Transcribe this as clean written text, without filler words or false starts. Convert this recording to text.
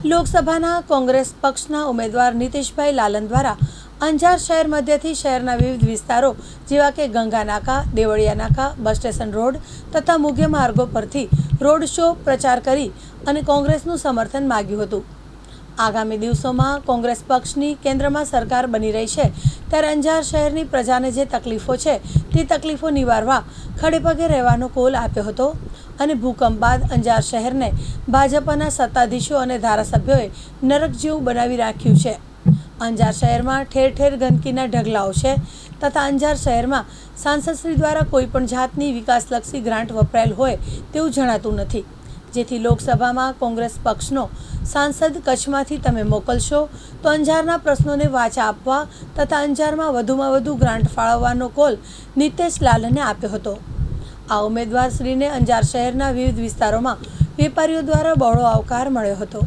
લોકસભાના કોંગ્રેસ પક્ષના ઉમેદવાર નીતિશભાઈ લાલન દ્વારા અંજાર શહેર મધ્યથી શહેરના વિવિધ વિસ્તારો જેવા કે ગંગા નાકા, દેવળિયા નાકા, બસ સ્ટેશન રોડ તથા મુખ્ય માર્ગો પરથી રોડ શો પ્રચાર કરી અને કોંગ્રેસનું સમર્થન માગ્યું હતું। આગામી દિવસોમાં કોંગ્રેસ પક્ષની કેન્દ્રમાં સરકાર બની રહી છે ત્યારે અંજાર શહેરની પ્રજાને જે તકલીફો છે તે તકલીફો નિવારવા ખડેપગે રહેવાનો કોલ આપ્યો હતો અને ભૂકંપ બાદ અંજાર શહેરને ભાજપના સત્તાધીશો અને ધારાસભ્યોએ નરક જેવું બનાવી રાખ્યું છે। અંજાર શહેરમાં ઠેર ઠેર ગંદકીના ઢગલાઓ છે તથા અંજાર શહેરમાં સાંસદશ્રી દ્વારા કોઈપણ જાતની વિકાસલક્ષી ગ્રાન્ટ વપરાયેલ હોય તેવું જણાતું નથી, જેથી લોકસભામાં કોંગ્રેસ પક્ષનો સાંસદ કચ્છમાંથી તમે મોકલશો તો અંજારના પ્રશ્નોને વાચા આપવા તથા અંજારમાં વધુમાં વધુ ગ્રાન્ટ ફાળવવાનો કોલ નીતિશ લાલને આપ્યો હતો। આ ઉમેદવારશ્રીને અંજાર શહેરના વિવિધ વિસ્તારોમાં વેપારીઓ દ્વારા બહોળો આવકાર મળ્યો હતો।